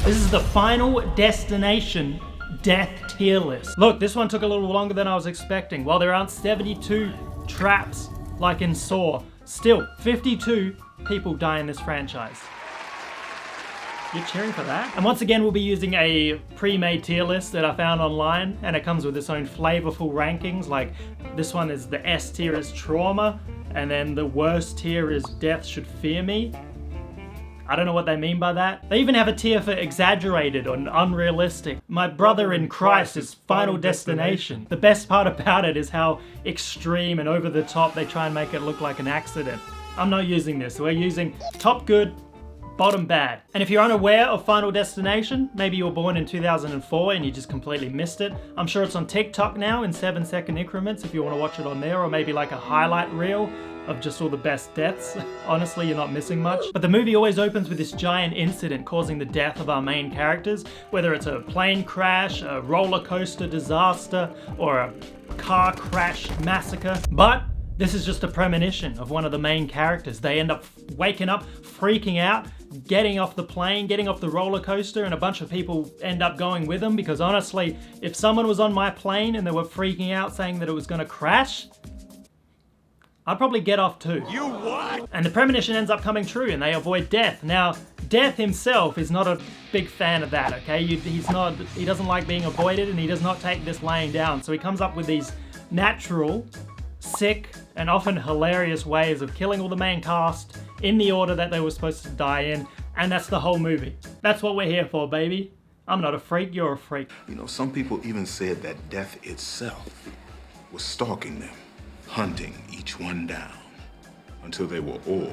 This is the Final Destination death tier list. Look, this one took a little longer than I was expecting. While there aren't 72 traps like in Saw, still 52 people die in this franchise. You're cheering for that? And once again, we'll be using a pre-made tier list that I found online, and it comes with its own flavorful rankings. Like this one is the S tier is trauma, and then the worst tier is death should fear me. I don't know what they mean by that. They even have a tier for exaggerated or unrealistic. My brother in Christ is Final Destination. The best part about it is how extreme and over the top they try and make it look like an accident. I'm not using this. We're using top good, bottom bad. And if you're unaware of Final Destination, maybe you were born in 2004 and you just completely missed it. I'm sure it's on TikTok now in 7-second increments if you want to watch it on there, or maybe like a highlight reel of just all the best deaths. Honestly, you're not missing much. But the movie always opens with this giant incident causing the death of our main characters, whether it's a plane crash, a roller coaster disaster, or a car crash massacre. But this is just a premonition of one of the main characters. They end up waking up, freaking out, getting off the plane, getting off the roller coaster, and a bunch of people end up going with them, because honestly, if someone was on my plane and they were freaking out saying that it was gonna crash, I'd probably get off too. You what? And the premonition ends up coming true and they avoid death. Now, Death himself is not a big fan of that, okay? He doesn't like being avoided, and he does not take this laying down. So he comes up with these natural, sick, and often hilarious ways of killing all the main cast in the order that they were supposed to die in, and that's the whole movie. That's what we're here for, baby. I'm not a freak, you're a freak. You know, some people even said that death itself was stalking them, hunting each one down until they were all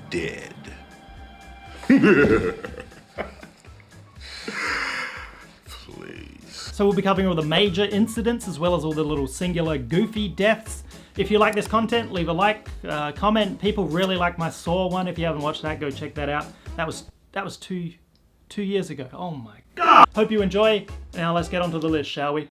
dead. Please. So we'll be covering all the major incidents as well as all the little singular goofy deaths. If you like this content, leave a like, comment. People really like my Saw one. If you haven't watched that, go check that out. That was two years ago. Oh my God. Hope you enjoy. Now let's get onto the list, shall we?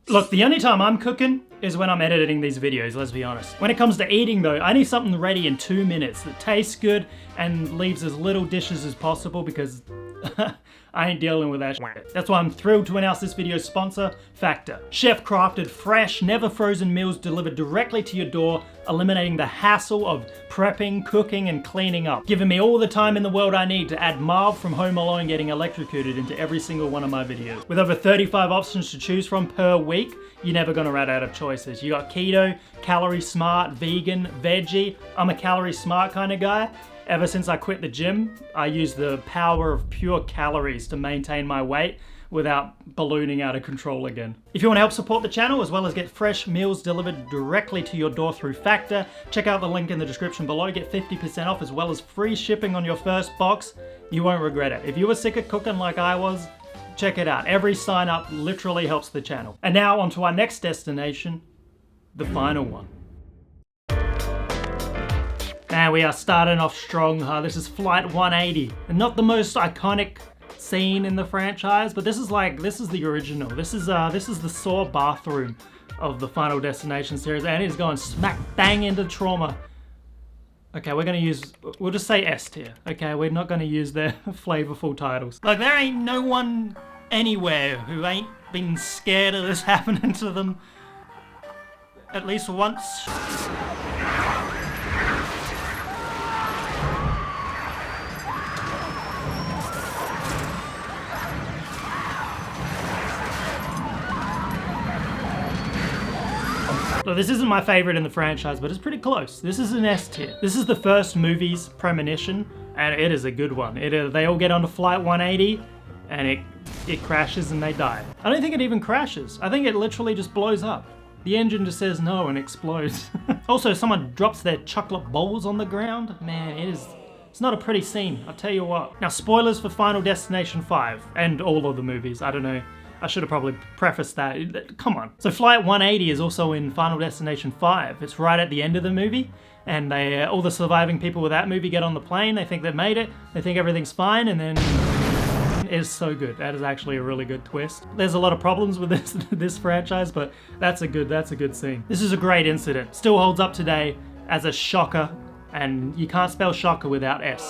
Look, the only time I'm cooking is when I'm editing these videos, let's be honest. When it comes to eating though, I need something ready in 2 minutes that tastes good and leaves as little dishes as possible, because I ain't dealing with that shit. That's why I'm thrilled to announce this video's sponsor, Factor. Chef-crafted, fresh, never frozen meals delivered directly to your door, eliminating the hassle of prepping, cooking, and cleaning up. Giving me all the time in the world I need to add Marv from Home Alone getting electrocuted into every single one of my videos. With over 35 options to choose from per week, you're never gonna run out of choices. You got keto, calorie smart, vegan, veggie. I'm a calorie smart kind of guy. Ever since I quit the gym, I use the power of pure calories to maintain my weight without ballooning out of control again. If you want to help support the channel as well as get fresh meals delivered directly to your door through Factor, check out the link in the description below. Get 50% off as well as free shipping on your first box. You won't regret it. If you were sick of cooking like I was, check it out. Every sign up literally helps the channel. And now on to our next destination, the final one. And we are starting off strong. This is Flight 180, and not the most iconic scene in the franchise, but this is the original. This is the Saw bathroom of the Final Destination series, and it is going smack bang into trauma. Okay, we'll just say S tier. Okay, we're not gonna use their flavorful titles. Like, there ain't no one anywhere who ain't been scared of this happening to them at least once. So this isn't my favorite in the franchise, but it's pretty close. This is an S tier. This is the first movie's premonition, and it is a good one. They all get onto Flight 180, and it crashes and they die. I don't think it even crashes. I think it literally just blows up. The engine just says no and explodes. Also, someone drops their chocolate bowls on the ground. Man, it's not a pretty scene, I'll tell you what. Now, spoilers for Final Destination 5, and all of the movies, I don't know. I should have probably prefaced that. Come on. So Flight 180 is also in Final Destination 5. It's right at the end of the movie, and all the surviving people with that movie get on the plane. They think they've made it. They think everything's fine, and then it is so good. That is actually a really good twist. There's a lot of problems with this franchise, but that's a good scene. This is a great incident. Still holds up today as a shocker, and you can't spell shocker without S.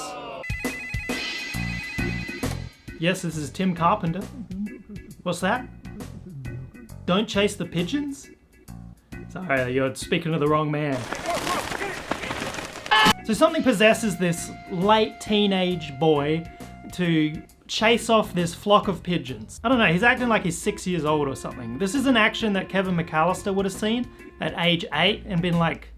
Yes, this is Tim Carpenter. What's that? Don't chase the pigeons? Sorry, you're speaking to the wrong man. So something possesses this late teenage boy to chase off this flock of pigeons. I don't know, he's acting like he's 6 years old or something. This is an action that Kevin McAllister would have seen at age 8 and been like,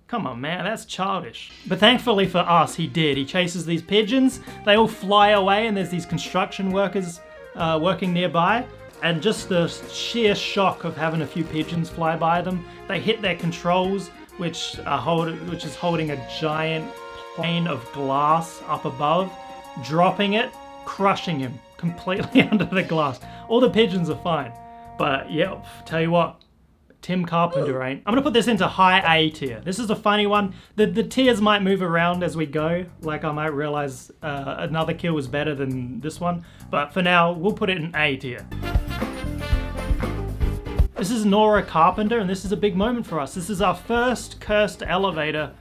come on man, that's childish. But thankfully for us, he did. He chases these pigeons, they all fly away and there's these construction workers working nearby. And just the sheer shock of having a few pigeons fly by them, they hit their controls, which is holding a giant pane of glass up above, dropping it, crushing him completely under the glass. All the pigeons are fine, but yeah, tell you what, Tim Carpenter ain't. I'm gonna put this into high A tier. This is a funny one. The tiers might move around as we go. Like I might realize another kill was better than this one, but for now, we'll put it in A tier. This is Nora Carpenter, and this is a big moment for us. This is our first cursed elevator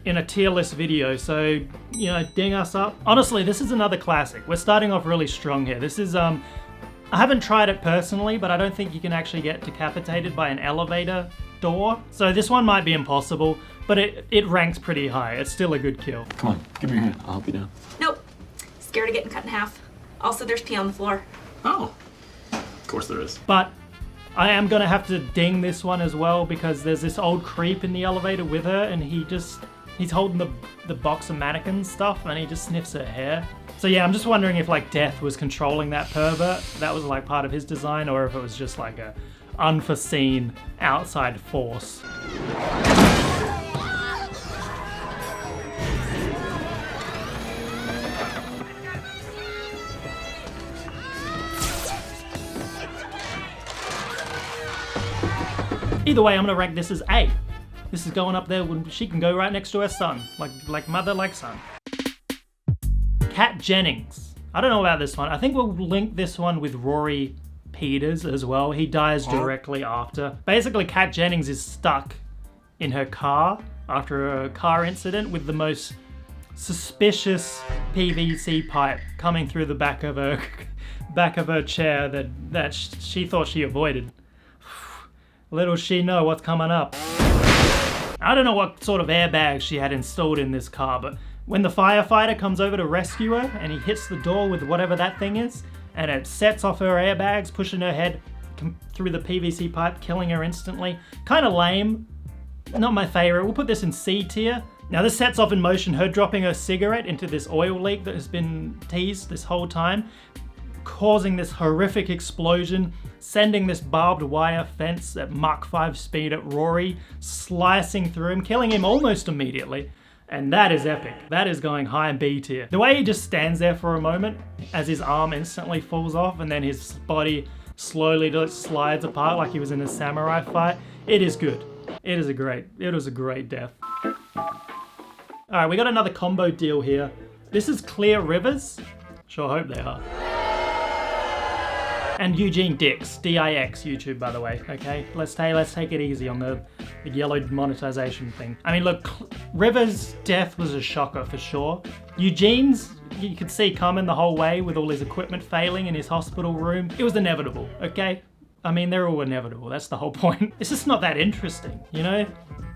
in a tier list video, so, you know, ding us up. Honestly, this is another classic. We're starting off really strong here. This is, I haven't tried it personally, but I don't think you can actually get decapitated by an elevator door. So this one might be impossible, but it ranks pretty high. It's still a good kill. Come on, give me your hand. I'll help you down. Nope. Scared of getting cut in half. Also, there's pee on the floor. Oh, of course there is. But I am gonna have to ding this one as well because there's this old creep in the elevator with her and he's holding the box of mannequin stuff and he just sniffs her hair. So yeah, I'm just wondering if like Death was controlling that pervert, that was like part of his design, or if it was just like a unforeseen outside force. Either way, I'm gonna rank this as A. This is going up there when she can go right next to her son, like mother, like son. Kat Jennings. I don't know about this one. I think we'll link this one with Rory Peters as well. He dies directly after. Basically, Kat Jennings is stuck in her car after a car incident with the most suspicious PVC pipe coming through the back of her chair that she thought she avoided. Little she know what's coming up. I don't know what sort of airbags she had installed in this car, but when the firefighter comes over to rescue her and he hits the door with whatever that thing is, and it sets off her airbags, pushing her head through the PVC pipe, killing her instantly. Kind of lame. Not my favorite. We'll put this in C tier. Now this sets off in motion her dropping her cigarette into this oil leak that has been teased this whole time, causing this horrific explosion, sending this barbed wire fence at Mach 5 speed at Rory, slicing through him, killing him almost immediately. And that is epic. That is going high in B tier. The way he just stands there for a moment as his arm instantly falls off and then his body slowly just slides apart like he was in a samurai fight, it is good. It was a great death. Alright, we got another combo deal here. This is Clear Rivers. Sure hope they are. And Eugene Dix, D-I-X, YouTube, by the way, okay? Let's take it easy on the yellow monetization thing. I mean, look, Rivers' death was a shocker for sure. Eugene's, you could see coming the whole way with all his equipment failing in his hospital room. It was inevitable, okay? I mean, they're all inevitable, that's the whole point. It's just not that interesting, you know?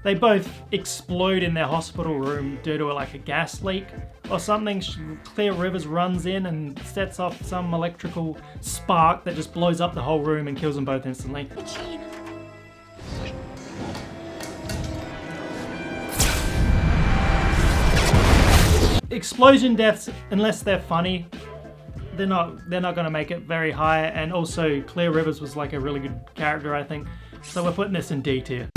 They both explode in their hospital room due to like a gas leak or something. Clear Rivers runs in and sets off some electrical spark that just blows up the whole room and kills them both instantly. Explosion deaths, unless they're funny, they're not gonna make it very high, and also Clear Rivers was like a really good character, I think. So we're putting this in D tier.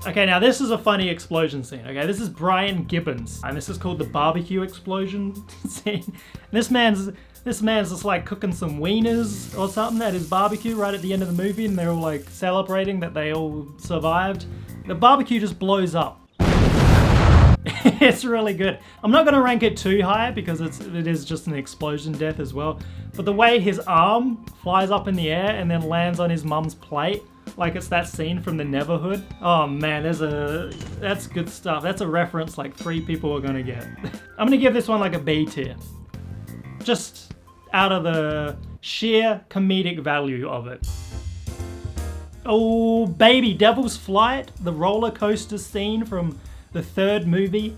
Okay, now this is a funny explosion scene, okay? This is Brian Gibbons, and this is called the barbecue explosion scene. This man's just like cooking some wieners or something at his barbecue right at the end of the movie, and they're all like celebrating that they all survived. The barbecue just blows up. It's really good. I'm not gonna rank it too high because it is just an explosion death as well. But the way his arm flies up in the air and then lands on his mum's plate, like it's that scene from the Neverhood. Oh man, that's good stuff. That's a reference like 3 people are gonna get. I'm gonna give this one like a B tier. Just out of the sheer comedic value of it. Oh, baby, Devil's Flight, the roller coaster scene from the third movie.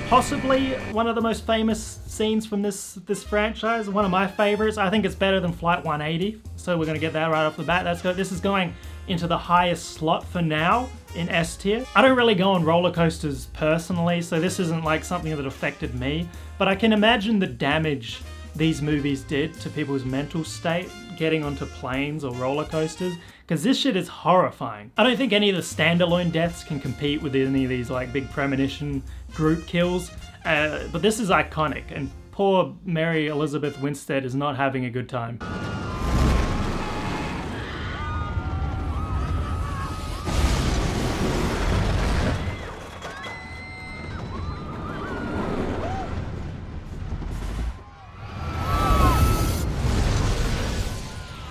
Possibly one of the most famous scenes from this franchise, one of my favorites. I think it's better than Flight 180, so we're gonna get that right off the bat. This is going into the highest slot for now in S tier. I don't really go on roller coasters personally, so this isn't like something that affected me, but I can imagine the damage these movies did to people's mental state getting onto planes or roller coasters, because this shit is horrifying. I don't think any of the standalone deaths can compete with any of these like big premonition group kills, but this is iconic, and poor Mary Elizabeth Winstead is not having a good time.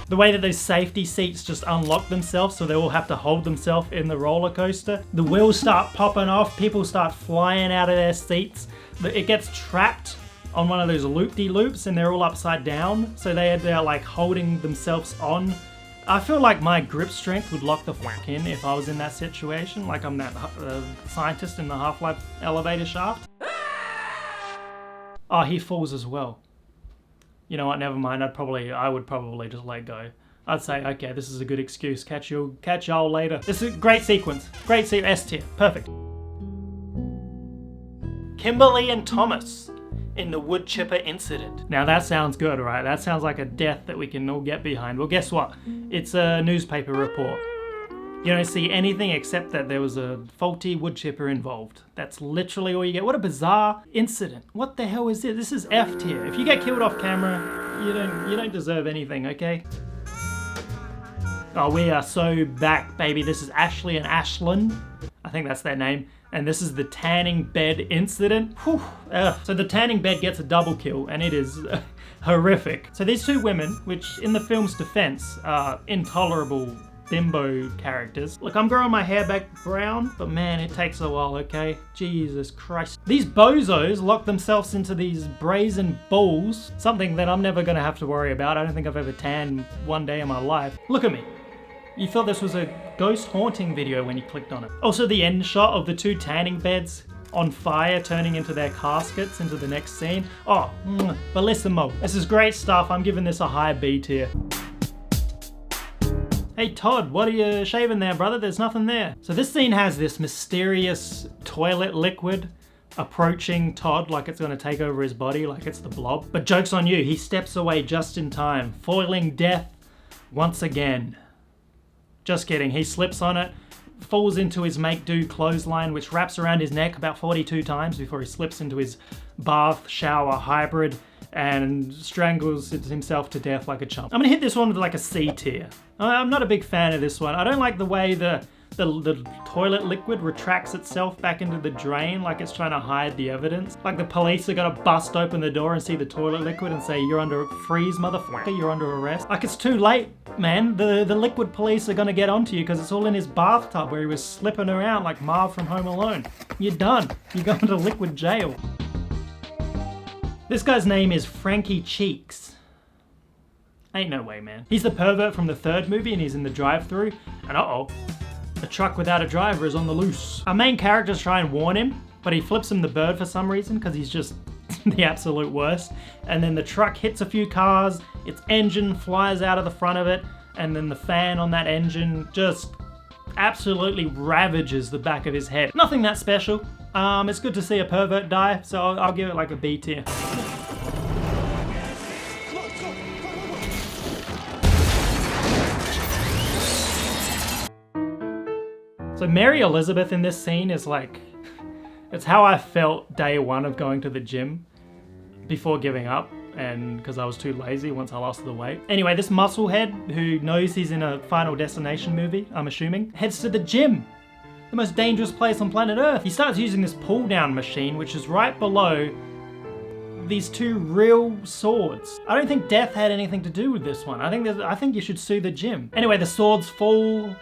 The way that those safety seats just unlock themselves so they all have to hold themselves in the roller coaster. The wheels start popping off, people start flying out of their seats. It gets trapped on one of those loop-de-loops and they're all upside down, so they're like holding themselves on. I feel like my grip strength would lock the fuck in if I was in that situation, like I'm that scientist in the Half-Life elevator shaft. Oh, he falls as well. You know what, never mind, I would probably just let go. I'd say, okay, this is a good excuse, catch y'all later. This is a great sequence, S tier, perfect. Kimberly and Thomas in the wood chipper incident. Now that sounds good, right? That sounds like a death that we can all get behind. Well, guess what? It's a newspaper report. You don't see anything except that there was a faulty wood chipper involved. That's literally all you get. What a bizarre incident. What the hell is this? This is F tier. If you get killed off camera, you don't deserve anything, okay? Oh, we are so back, baby. This is Ashley and Ashlyn. I think that's their name. And this is the tanning bed incident. Whew. So the tanning bed gets a double kill, and it is horrific. So these two women, which in the film's defense are intolerable bimbo characters. Look, I'm growing my hair back brown, but man, it takes a while, okay? Jesus Christ. These bozos lock themselves into these brazen balls, something that I'm never gonna have to worry about. I don't think I've ever tanned one day in my life. Look at me. You thought this was a ghost haunting video when you clicked on it. Also, the end shot of the two tanning beds on fire turning into their caskets into the next scene. Oh, bellissimo. This is great stuff. I'm giving this a high B tier. Hey Todd, what are you shaving there, brother? There's nothing there. So this scene has this mysterious toilet liquid approaching Todd like it's gonna take over his body, like it's the Blob. But joke's on you, he steps away just in time, foiling death once again. Just kidding, he slips on it, falls into his make-do clothesline, which wraps around his neck about 42 times before he slips into his bath shower hybrid and strangles himself to death like a chump. I'm gonna hit this one with like a C tier. I'm not a big fan of this one. I don't like the way the toilet liquid retracts itself back into the drain like it's trying to hide the evidence. Like the police are gonna bust open the door and see the toilet liquid and say, "You're under freeze, motherfucker, you're under arrest." Like it's too late, man. The liquid police are gonna get onto you because it's all in his bathtub where he was slipping around like Marv from Home Alone. You're done. You're going to liquid jail. This guy's name is Frankie Cheeks. Ain't no way, man. He's the pervert from the third movie and he's in the drive-thru, and uh-oh, a truck without a driver is on the loose. Our main characters try and warn him, but he flips him the bird for some reason because he's just the absolute worst. And then the truck hits a few cars, its engine flies out of the front of it, and then the fan on that engine just absolutely ravages the back of his head. Nothing that special. It's good to see a pervert die, so I'll give it like a B tier. So Mary Elizabeth in this scene is like, it's how I felt day one of going to the gym before giving up, and because I was too lazy once I lost the weight. Anyway, this musclehead who knows he's in a Final Destination movie, I'm assuming, heads to the gym. The most dangerous place on planet Earth. He starts using this pull-down machine, which is right below these two real swords. I don't think death had anything to do with this one. I think you should sue the gym. Anyway, the swords fall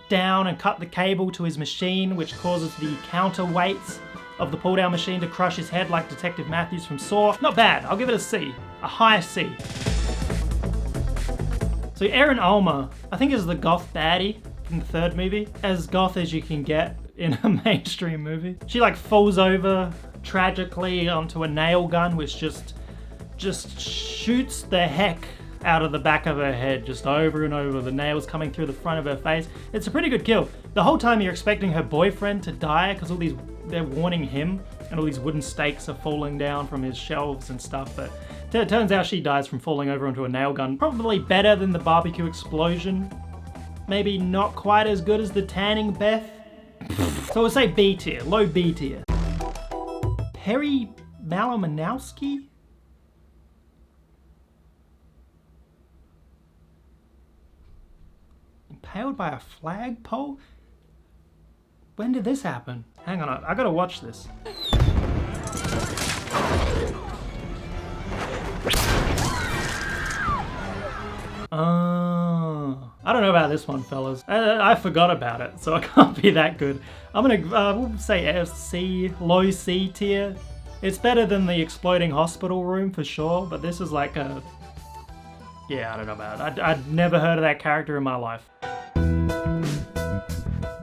down and cut the cable to his machine, which causes the counterweights of the pull-down machine to crush his head like Detective Matthews from Saw. Not bad, I'll give it a C. A high C. So Erin Ulmer, I think is the goth baddie in the third movie. As goth as you can get in a mainstream movie. She like falls over tragically onto a nail gun which just shoots the heck out of the back of her head, just over and over, the nails coming through the front of her face. It's a pretty good kill. The whole time you're expecting her boyfriend to die because they're warning him and all these wooden stakes are falling down from his shelves and stuff, but it turns out she dies from falling over onto a nail gun. Probably better than the barbecue explosion. Maybe not quite as good as the tanning Beth. So we'll say B tier, low B tier. Perry Malamanowski? Impaled by a flagpole? When did this happen? Hang on, I gotta watch this. I don't know about this one, fellas. I forgot about it, so it can't be that good. I'm gonna we'll say C, low C tier. It's better than the exploding hospital room for sure, but this is like a... Yeah, I don't know about it. I'd never heard of that character in my life.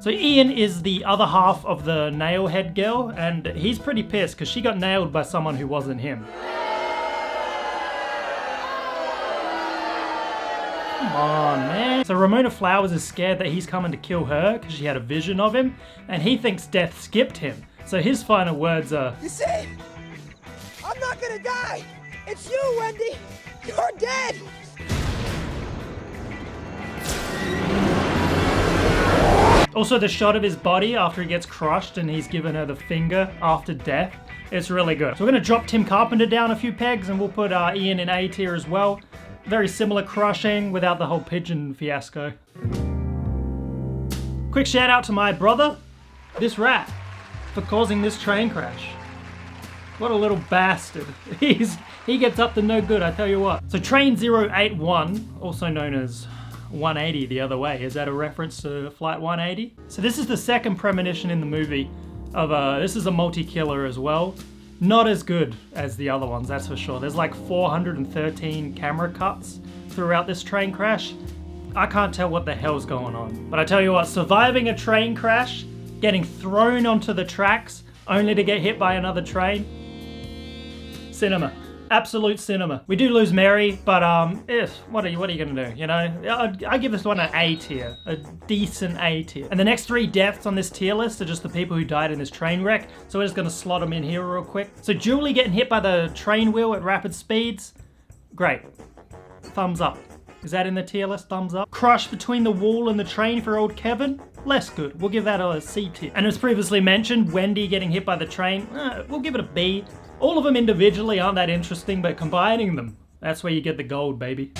So Ian is the other half of the nailhead girl, and he's pretty pissed because she got nailed by someone who wasn't him. Come on, man. So Ramona Flowers is scared that he's coming to kill her because she had a vision of him, and he thinks death skipped him. So his final words are, "You see, I'm not gonna die. It's you, Wendy. You're dead." Also, the shot of his body after he gets crushed and he's given her the finger after death, it's really good. So we're gonna drop Tim Carpenter down a few pegs and we'll put Ian in A tier as well. Very similar crushing without the whole pigeon fiasco. Quick shout out to my brother, this rat, for causing this train crash. What a little bastard. He gets up to no good, I tell you what. So train 081, also known as 180 the other way. Is that a reference to Flight 180? So this is the second premonition in the movie of this is a multi-killer as well. Not as good as the other ones, that's for sure. There's like 413 camera cuts throughout this train crash. I can't tell what the hell's going on. But I tell you what, surviving a train crash, getting thrown onto the tracks only to get hit by another train, cinema. Absolute cinema. We do lose Mary, but what are you gonna do? You know, I give this one an A tier, a decent A tier. And the next 3 deaths on this tier list are just the people who died in this train wreck. So we're just gonna slot them in here real quick. So Julie getting hit by the train wheel at rapid speeds, great. Thumbs up. Is that in the tier list? Thumbs up. Crush between the wall and the train for old Kevin, less good. We'll give that a C tier. And as previously mentioned, Wendy getting hit by the train, we'll give it a B. All of them individually aren't that interesting, but combining them, that's where you get the gold, baby.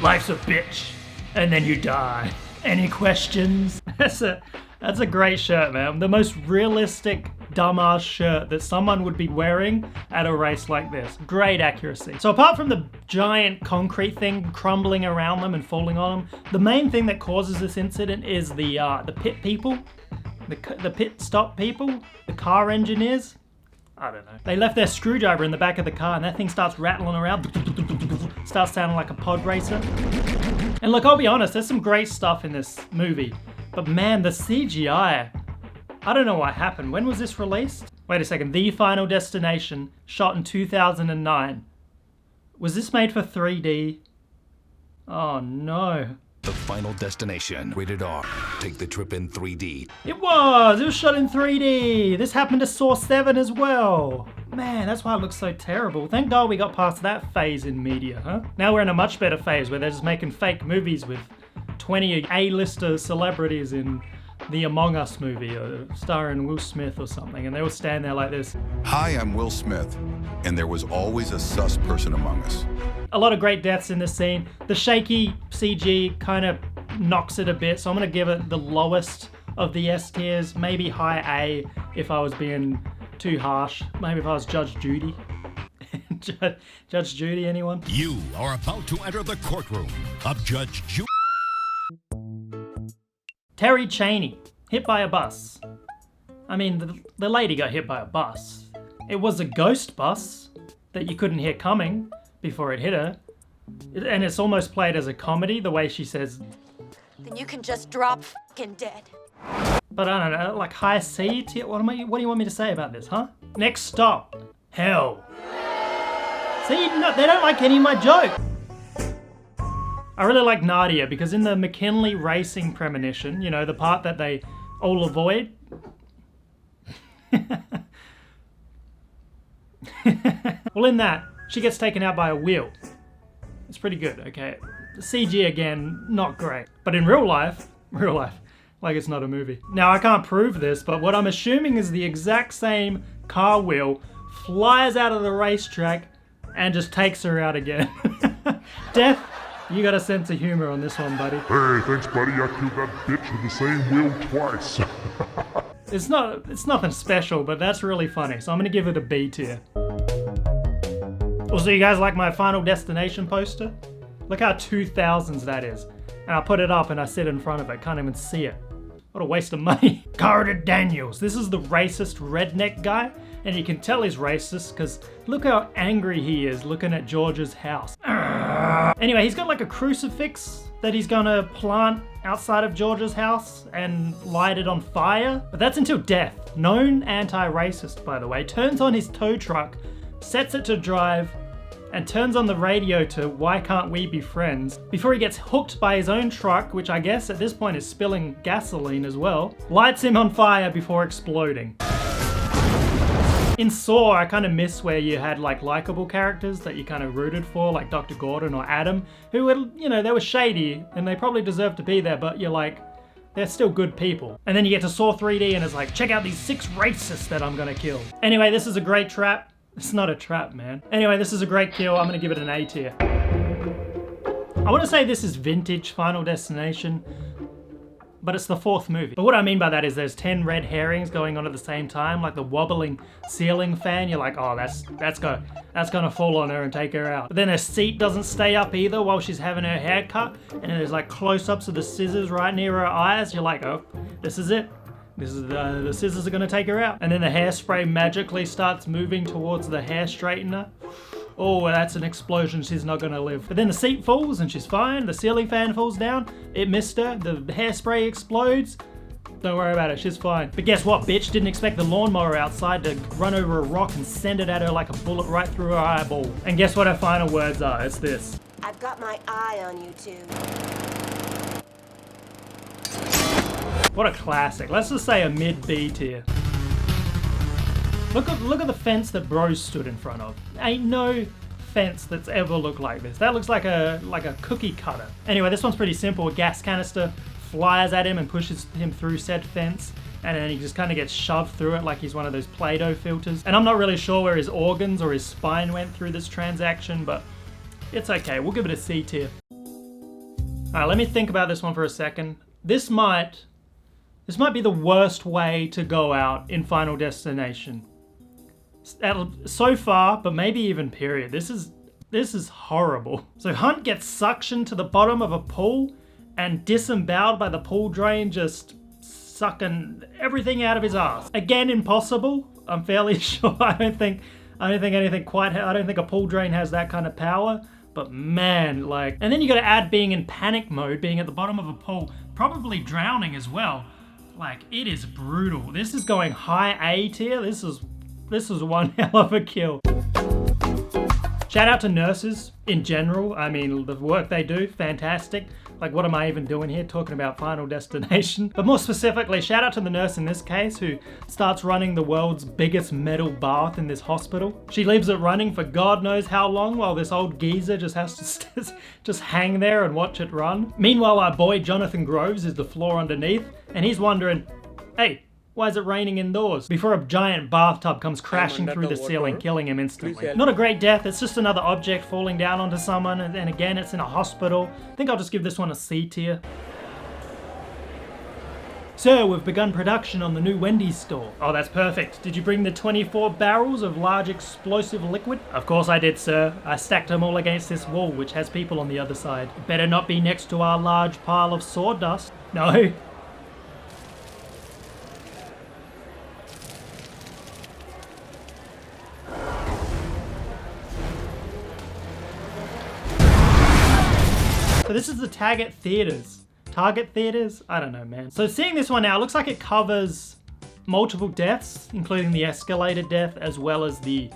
Life's a bitch, and then you die. Any questions? That's a great shirt, man. The most realistic dumbass shirt that someone would be wearing at a race like this. Great accuracy. So apart from the giant concrete thing crumbling around them and falling on them, the main thing that causes this incident is the pit people, the pit stop people, the car engineers. I don't know. They left their screwdriver in the back of the car and that thing starts rattling around. Starts sounding like a pod racer. And look, I'll be honest, there's some great stuff in this movie. But man, the CGI, I don't know what happened. When was this released? Wait a second, The Final Destination, shot in 2009. Was this made for 3D? Oh no. The Final Destination, rated R. Take the trip in 3D. It was shot in 3D. This happened to Saw 7 as well. Man, that's why it looks so terrible. Thank God we got past that phase in media, huh? Now we're in a much better phase where they're just making fake movies with 20 A-lister celebrities in the Among Us movie, starring Will Smith or something, and they all stand there like this. Hi, I'm Will Smith, and there was always a sus person among us. A lot of great deaths in this scene. The shaky CG kind of knocks it a bit, so I'm going to give it the lowest of the S tiers, maybe high A if I was being too harsh. Maybe if I was Judge Judy. Judge Judy, anyone? You are about to enter the courtroom of Judge Judy. Terry Chaney, hit by a bus. I mean, the lady got hit by a bus. It was a ghost bus that you couldn't hear coming before it hit her. And it's almost played as a comedy, the way she says, then you can just drop f***ing dead. but I don't know, like high C tier. What do you want me to say about this, huh? Next stop, hell. See, no, they don't like any of my jokes. I really like Nadia because in the McKinley racing premonition, you know, the part that they all avoid. Well, in that, she gets taken out by a wheel. It's pretty good, okay? The CG again, not great. But in real life, like it's not a movie. Now, I can't prove this, but what I'm assuming is the exact same car wheel flies out of the racetrack and just takes her out again. Death, you got a sense of humor on this one, buddy. Hey, thanks, buddy. I killed that bitch with the same wheel twice. It's nothing special, but that's really funny. So I'm gonna give it a B tier. Also, you guys like my Final Destination poster? Look how 2000s that is. And I put it up and I sit in front of it, can't even see it. What a waste of money. Carter Daniels. This is the racist redneck guy. And you can tell he's racist because look how angry he is looking at George's house. Anyway, he's got like a crucifix that he's gonna plant outside of George's house and light it on fire. But that's until Death, known anti-racist by the way, turns on his tow truck, sets it to drive, and turns on the radio to Why Can't We Be Friends before he gets hooked by his own truck, which I guess at this point is spilling gasoline as well, lights him on fire before exploding. In Saw, I kind of miss where you had like likable characters that you kind of rooted for, like Dr. Gordon or Adam, who were, you know, they were shady and they probably deserved to be there, but you're like, they're still good people. And then you get to Saw 3D and it's like, check out these 6 racists that I'm gonna kill. Anyway, this is a great trap. It's not a trap, man. Anyway, this is a great kill. I'm gonna give it an A tier. I want to say this is vintage Final Destination, but it's the 4th movie. But what I mean by that is there's 10 red herrings going on at the same time, like the wobbling ceiling fan. You're like, oh, that's gonna fall on her and take her out. But then her seat doesn't stay up either while she's having her hair cut, and there's like close-ups of the scissors right near her eyes. You're like, oh, this is it. This is the scissors are gonna take her out. And then the hairspray magically starts moving towards the hair straightener. Oh, that's an explosion, she's not gonna live. But then the seat falls and she's fine. The ceiling fan falls down, it missed her. The hairspray explodes. Don't worry about it, she's fine. But guess what, bitch? Didn't expect the lawnmower outside to run over a rock and send it at her like a bullet right through her eyeball. And guess what her final words are? It's this. I've got my eye on you two. What a classic. Let's just say a mid B tier. Look at the fence that Bros stood in front of. Ain't no fence that's ever looked like this. That looks like a cookie cutter. Anyway, this one's pretty simple. A gas canister flies at him and pushes him through said fence, and then he just kind of gets shoved through it like he's one of those Play-Doh filters. And I'm not really sure where his organs or his spine went through this transaction, but it's okay. We'll give it a C tier. Alright, let me think about this one for a second. This might be the worst way to go out in Final Destination. So far, but maybe even period. This is horrible. So Hunt gets suctioned to the bottom of a pool and disemboweled by the pool drain, just sucking everything out of his ass. Again, impossible. I'm fairly sure. I don't think a pool drain has that kind of power. But man, like, and then you gotta add being in panic mode, being at the bottom of a pool, probably drowning as well. Like, it is brutal. This is going high A tier. This is one hell of a kill. Shout out to nurses in general. I mean, the work they do, fantastic. Like, what am I even doing here talking about Final Destination? But more specifically, shout out to the nurse in this case who starts running the world's biggest metal bath in this hospital. She leaves it running for God knows how long while this old geezer just has to just hang there and watch it run. Meanwhile, our boy Jonathan Groves is the floor underneath, and he's wondering, hey, why is it raining indoors? Before a giant bathtub comes crashing through the ceiling, killing him instantly. Not a great death, it's just another object falling down onto someone, and again, it's in a hospital. I think I'll just give this one a C tier. Sir, we've begun production on the new Wendy's store. Oh, that's perfect. Did you bring the 24 barrels of large explosive liquid? Of course I did, sir. I stacked them all against this wall, which has people on the other side. It better not be next to our large pile of sawdust. No. So this is the Target Theaters. Target Theaters? I don't know, man. So seeing this one now, it looks like it covers multiple deaths, including the escalator death, as well as the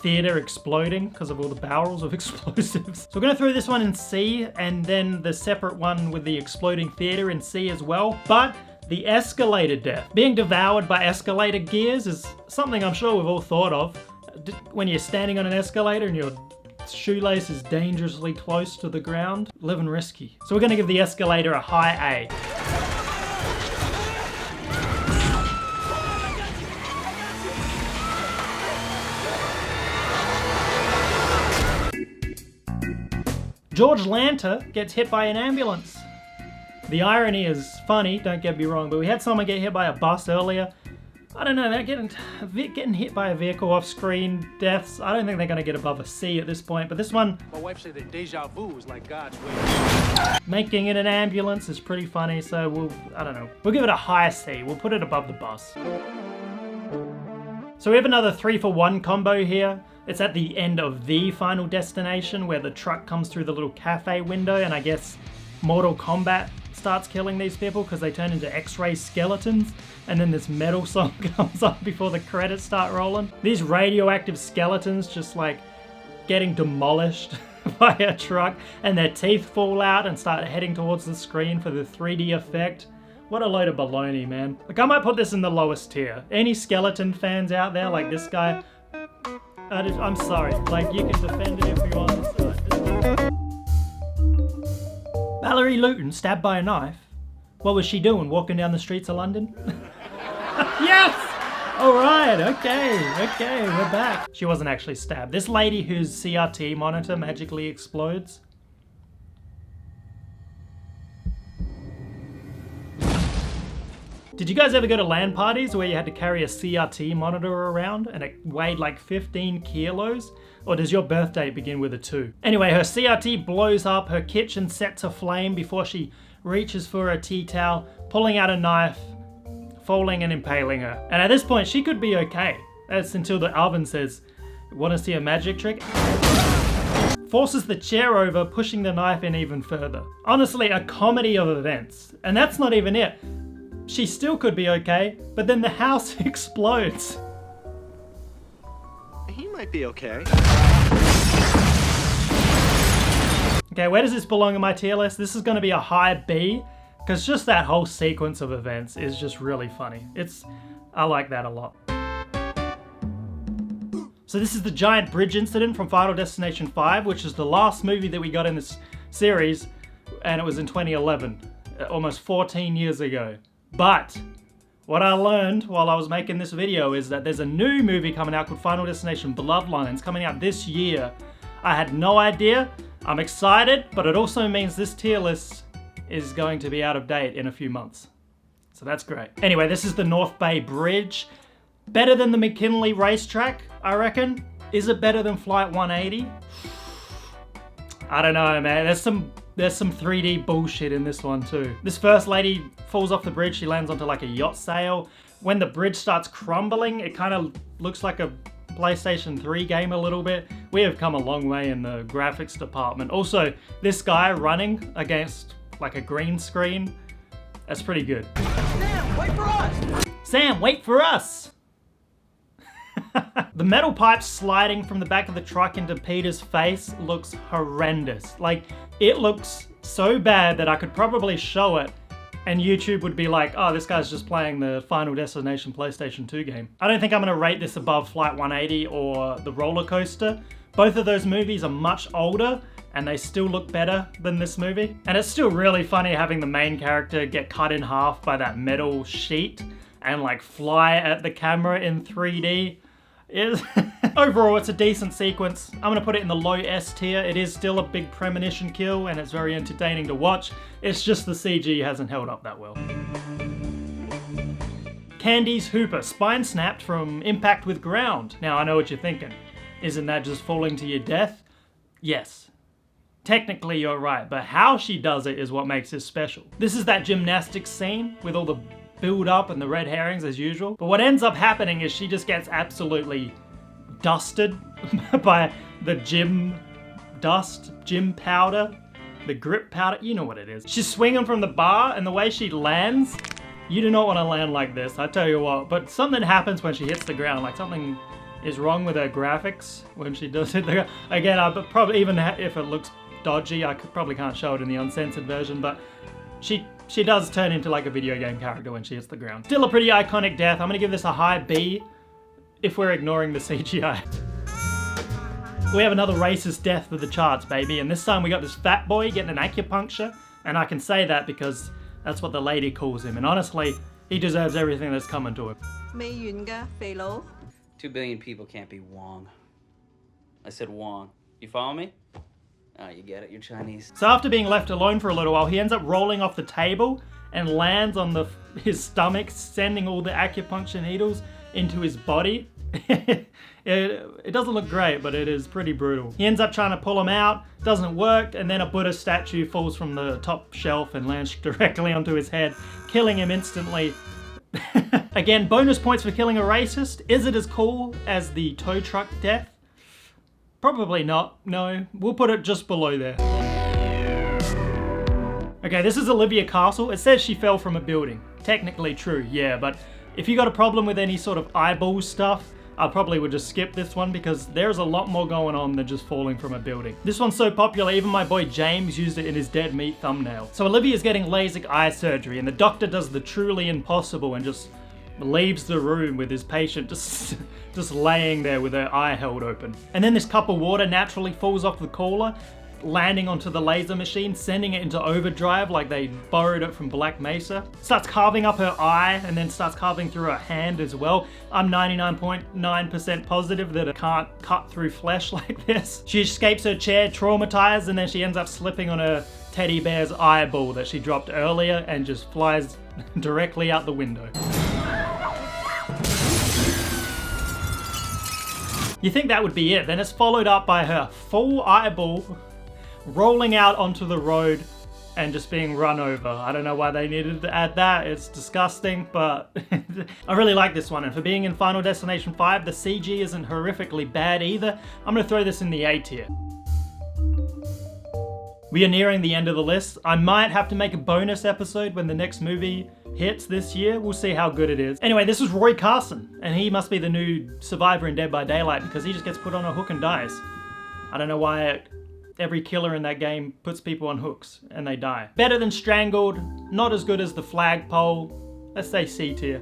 theater exploding because of all the barrels of explosives. So we're gonna throw this one in C, and then the separate one with the exploding theater in C as well. But the escalator death, being devoured by escalator gears, is something I'm sure we've all thought of. When you're standing on an escalator and your shoelace is dangerously close to the ground, living risky. So we're gonna give the escalator a high A. George Lanta gets hit by an ambulance. The irony is funny, don't get me wrong, but we had someone get hit by a bus earlier. I don't know, they're getting hit by a vehicle off screen, deaths. I don't think they're gonna get above a C at this point, but this one... My wife said that deja vu is like God's way. Making it an ambulance is pretty funny, so I don't know. We'll give it a high C, we'll put it above the bus. So we have another 3-for-1 combo here. It's at the end of the Final Destination where the truck comes through the little cafe window, and I guess Mortal Kombat starts killing these people because they turn into X-ray skeletons, and then this metal song comes on before the credits start rolling. These radioactive skeletons just like getting demolished by a truck, and their teeth fall out and start heading towards the screen for the 3D effect. What a load of baloney, man. Like, I might put this in the lowest tier. Any skeleton fans out there like this guy, I'm sorry, like, you can defend it if you want. Valerie Luton stabbed by a knife. What was she doing, walking down the streets of London? Yes! Alright, okay, we're back. She wasn't actually stabbed. This lady whose CRT monitor magically explodes. Did you guys ever go to LAN parties where you had to carry a CRT monitor around and it weighed like 15 kilos? Or does your birthday begin with a 2? Anyway, her CRT blows up, her kitchen sets aflame before she reaches for a tea towel, pulling out a knife, falling and impaling her. And at this point, she could be okay. That's until the oven says, "Want to see a magic trick?" Forces the chair over, pushing the knife in even further. Honestly, a comedy of events. And that's not even it. She still could be okay, but then the house explodes. He might be okay. Okay, where does this belong in my tier list? This is going to be a high B, because just that whole sequence of events is just really funny. I like that a lot. So this is the giant bridge incident from Final Destination 5, which is the last movie that we got in this series, and it was in 2011, almost 14 years ago. But what I learned while I was making this video is that there's a new movie coming out called Final Destination Bloodlines coming out this year. I had no idea. I'm excited, but it also means this tier list is going to be out of date in a few months. So that's great. Anyway, this is the North Bay Bridge. Better than the McKinley racetrack, I reckon. Is it better than Flight 180? I don't know, man. There's some 3D bullshit in this one too. This first lady falls off the bridge, she lands onto like a yacht sail. When the bridge starts crumbling, it kind of looks like a PlayStation 3 game a little bit. We have come a long way in the graphics department. Also, this guy running against like a green screen, that's pretty good. Sam, wait for us! Sam, wait for us! The metal pipe sliding from the back of the truck into Peter's face looks horrendous. Like, it looks so bad that I could probably show it and YouTube would be like, oh, this guy's just playing the Final Destination PlayStation 2 game. I don't think I'm gonna rate this above Flight 180 or The Roller Coaster. Both of those movies are much older and they still look better than this movie. And it's still really funny having the main character get cut in half by that metal sheet and like fly at the camera in 3D. Overall, it's a decent sequence. I'm gonna put it in the low S tier. It is still a big premonition kill and it's very entertaining to watch. It's just the CG hasn't held up that well. Candice Hooper, spine snapped from impact with ground. Now I know what you're thinking. Isn't that just falling to your death? Yes. Technically you're right, but how she does it is what makes this special. This is that gymnastics scene with all the build up and the red herrings as usual. But what ends up happening is she just gets absolutely dusted by the gym dust, gym powder. The grip powder, you know what it is. She's swinging from the bar, and the way she lands, you do not want to land like this, I tell you what. But something happens when she hits the ground, like something is wrong with her graphics when she does hit the ground. Again, but probably even if it looks dodgy, I probably can't show it in the uncensored version, but she does turn into like a video game character when she hits the ground. Still a pretty iconic death. I'm gonna give this a high B if we're ignoring the CGI. We have another racist death for the charts, baby, and this time we got this fat boy getting an acupuncture, and I can say that because that's what the lady calls him, and honestly, he deserves everything that's coming to him. 2 billion people can't be Wong. I said Wong. You follow me? Oh, you get it, you're Chinese. So after being left alone for a little while, he ends up rolling off the table and lands on his stomach, sending all the acupuncture needles into his body. It doesn't look great, but it is pretty brutal. He ends up trying to pull him out, doesn't work, and then a Buddha statue falls from the top shelf and lands directly onto his head, killing him instantly. Again, bonus points for killing a racist. Is it as cool as the tow truck death? Probably not, no. We'll put it just below there. Okay, this is Olivia Castle. It says she fell from a building. Technically true, yeah, but if you got a problem with any sort of eyeball stuff, I probably would just skip this one because there's a lot more going on than just falling from a building. This one's so popular, even my boy James used it in his Dead Meat thumbnail. So Olivia's getting LASIK eye surgery and the doctor does the truly impossible and just leaves the room with his patient just laying there with her eye held open. And then this cup of water naturally falls off the cooler, landing onto the laser machine, sending it into overdrive like they borrowed it from Black Mesa. Starts carving up her eye and then starts carving through her hand as well. I'm 99.9% positive that it can't cut through flesh like this. She escapes her chair traumatized and then she ends up slipping on her teddy bear's eyeball that she dropped earlier and just flies directly out the window. You think that would be it, then it's followed up by her full eyeball rolling out onto the road and just being run over. I don't know why they needed to add that, it's disgusting, but I really like this one, and for being in Final Destination 5, the CG isn't horrifically bad either. I'm gonna throw this in the A tier. We are nearing the end of the list. I might have to make a bonus episode when the next movie hits this year. We'll see how good it is. Anyway, this is Roy Carson, and he must be the new survivor in Dead by Daylight because he just gets put on a hook and dies. I don't know why every killer in that game puts people on hooks and they die. Better than Strangled, not as good as the Flagpole. Let's say C tier.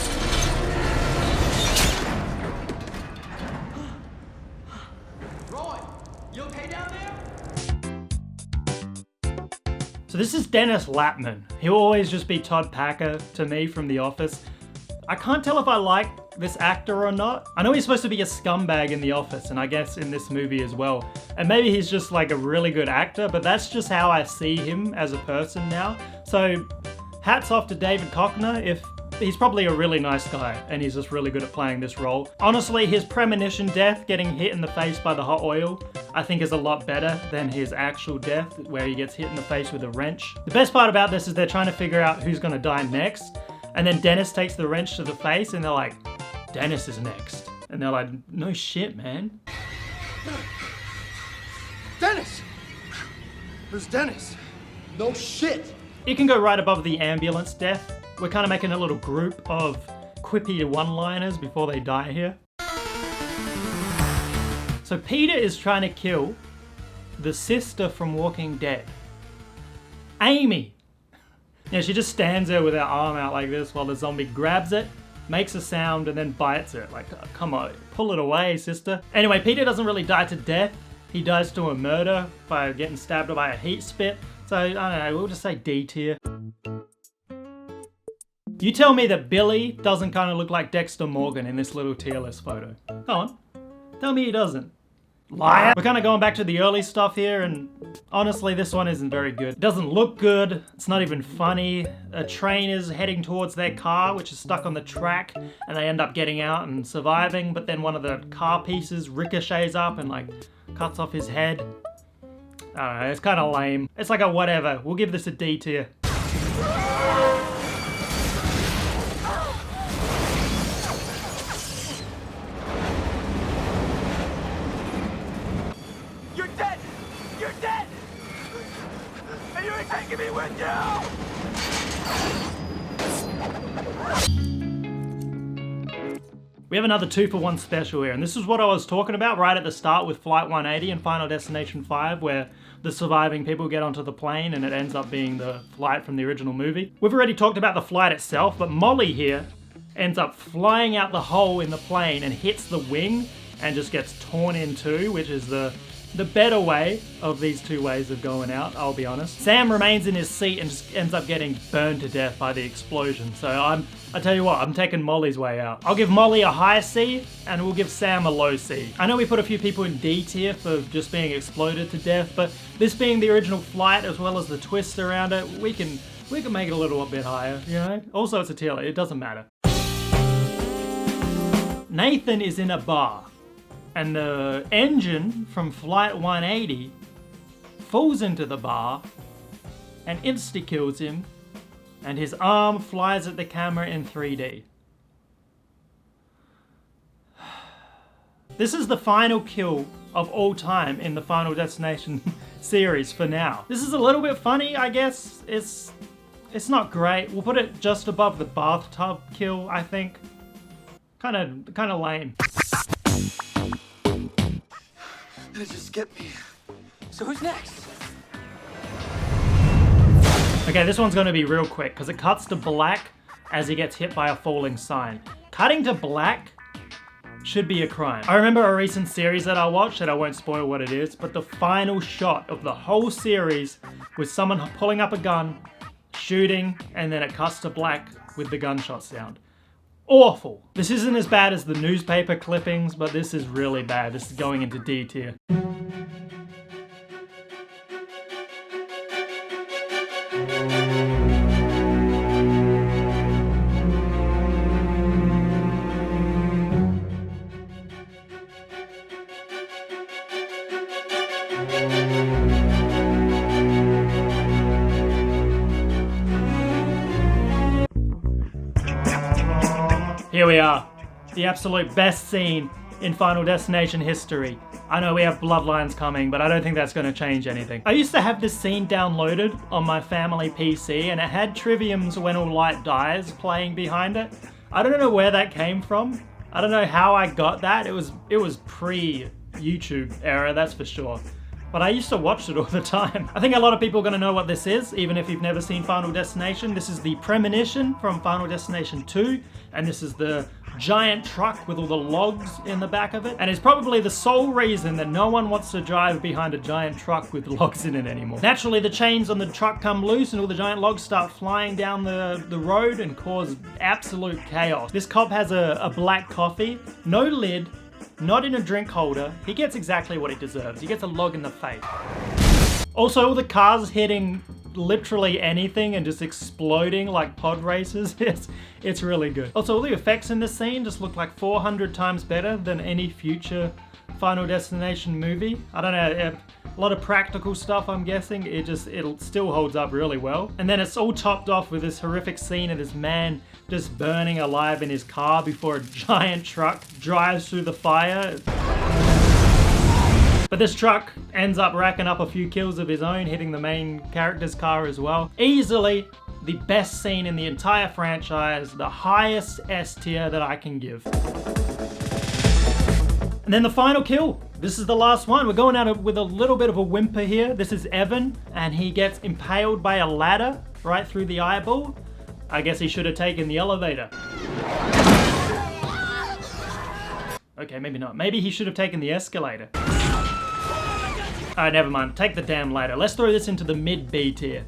Roy, you okay down there? So this is Dennis Lattman. He'll always just be Todd Packer to me from The Office. I can't tell if I like this actor or not. I know he's supposed to be a scumbag in The Office, and I guess in this movie as well. And maybe he's just like a really good actor, but that's just how I see him as a person now. So hats off to David Koechner. If he's probably a really nice guy, and he's just really good at playing this role. Honestly, his premonition death, getting hit in the face by the hot oil, I think is a lot better than his actual death, where he gets hit in the face with a wrench. The best part about this is they're trying to figure out who's gonna die next, and then Dennis takes the wrench to the face, and they're like, Dennis is next. And they're like, no shit, man. Dennis! Who's Dennis? No shit! It can go right above the ambulance death. We're kind of making a little group of quippy one-liners before they die here. So Peter is trying to kill the sister from Walking Dead, Amy. Yeah, she just stands there with her arm out like this while the zombie grabs it, makes a sound, and then bites it. Like, oh, come on, pull it away, sister. Anyway, Peter doesn't really die to death. He dies to a murder by getting stabbed by a heat spit. So, I don't know, we'll just say D tier. You tell me that Billy doesn't kind of look like Dexter Morgan in this little tier list photo. Go on, tell me he doesn't. Liar! We're kind of going back to the early stuff here, and honestly, this one isn't very good. It doesn't look good, it's not even funny. A train is heading towards their car, which is stuck on the track, and they end up getting out and surviving, but then one of the car pieces ricochets up and like cuts off his head. I don't know, it's kind of lame. It's like a whatever. We'll give this a D tier. taking me with you! We have another 2-for-1 special here, and this is what I was talking about right at the start with Flight 180 and Final Destination 5, where the surviving people get onto the plane and it ends up being the flight from the original movie. We've already talked about the flight itself, but Molly here ends up flying out the hole in the plane and hits the wing and just gets torn in two, which is the better way of these two ways of going out, I'll be honest. Sam remains in his seat and just ends up getting burned to death by the explosion. So I tell you what, I'm taking Molly's way out. I'll give Molly a high C and we'll give Sam a low C. I know we put a few people in D tier for just being exploded to death, but this being the original flight as well as the twist around it, we can make it a little bit higher, you know? Also, it's a tier, it doesn't matter. Nathan is in a bar, and the engine from Flight 180 falls into the bar and insta-kills him, and his arm flies at the camera in 3D. This is the final kill of all time in the Final Destination series for now. This is a little bit funny, I guess. It's not great. We'll put it just above the bathtub kill, I think. Kind of lame. They just skipped me. So who's next? Okay, this one's gonna be real quick because it cuts to black as he gets hit by a falling sign. Cutting to black should be a crime. I remember a recent series that I watched, and I won't spoil what it is, but the final shot of the whole series was someone pulling up a gun, shooting, and then it cuts to black with the gunshot sound. Awful. This isn't as bad as the newspaper clippings, but this is really bad. This is going into D tier. Here we are, the absolute best scene in Final Destination history. I know we have Bloodlines coming, but I don't think that's going to change anything. I used to have this scene downloaded on my family PC, and it had Trivium's When All Light Dies playing behind it. I don't know where that came from. I don't know how I got that. It was pre-YouTube era, that's for sure. But I used to watch it all the time. I think a lot of people are going to know what this is, even if you've never seen Final Destination. This is the premonition from Final Destination 2, and this is the giant truck with all the logs in the back of it. And it's probably the sole reason that no one wants to drive behind a giant truck with logs in it anymore. Naturally, the chains on the truck come loose and all the giant logs start flying down the road and cause absolute chaos. This cop has a black coffee, no lid, not in a drink holder. He gets exactly what he deserves. He gets a log in the face. Also, all the cars hitting literally anything and just exploding like pod races. It's really good. Also, all the effects in this scene just look like 400 times better than any future Final Destination movie. I don't know, a lot of practical stuff, I'm guessing. It still holds up really well. And then it's all topped off with this horrific scene of this man just burning alive in his car before a giant truck drives through the fire. But this truck ends up racking up a few kills of his own, hitting the main character's car as well. Easily the best scene in the entire franchise, the highest S tier that I can give. And then the final kill. This is the last one. We're going out with a little bit of a whimper here. This is Evan, and he gets impaled by a ladder right through the eyeball. I guess he should have taken the elevator. Okay, maybe not. Maybe he should have taken the escalator. Alright, never mind. Take the damn ladder. Let's throw this into the mid-B tier.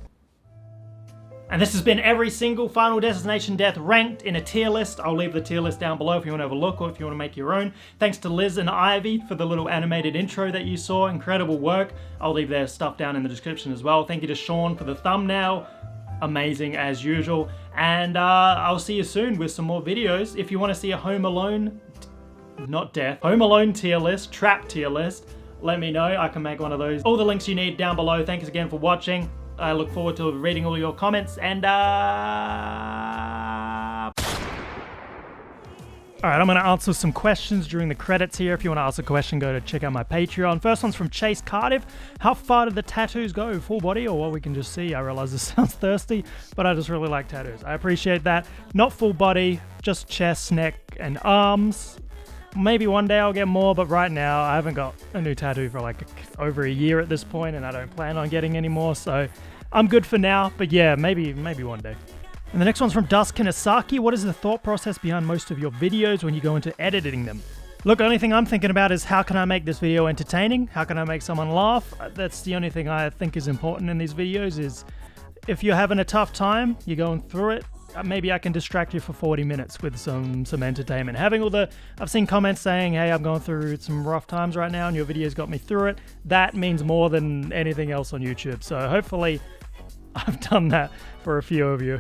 And this has been every single Final Destination death ranked in a tier list. I'll leave the tier list down below if you want to have a look or if you want to make your own. Thanks to Liz and Ivy for the little animated intro that you saw. Incredible work. I'll leave their stuff down in the description as well. Thank you to Sean for the thumbnail. Amazing as usual. And I'll see you soon with some more videos. If you want to see a Home Alone, not death, Home Alone tier list, Trap tier list, let me know. I can make one of those. All the links you need down below. Thanks again for watching. I look forward to reading all your comments and All right, I'm going to answer some questions during the credits here. If you want to ask a question, go to check out my Patreon. First one's from Chase Cardiff. How far did the tattoos go? Full body or what we can just see? I realize this sounds thirsty, but I just really like tattoos. I appreciate that. Not full body, just chest, neck, and arms. Maybe one day I'll get more, but right now I haven't got a new tattoo for like over a year at this point, and I don't plan on getting any more, so I'm good for now. But yeah, maybe one day. And the next one's from Dusk Kinasaki. What is the thought process behind most of your videos when you go into editing them? Look, the only thing I'm thinking about is how can I make this video entertaining? How can I make someone laugh? That's the only thing I think is important in these videos is if you're having a tough time, you're going through it, maybe I can distract you for 40 minutes with some entertainment. I've seen comments saying, hey, I'm going through some rough times right now and your videos got me through it. That means more than anything else on YouTube. So hopefully I've done that for a few of you.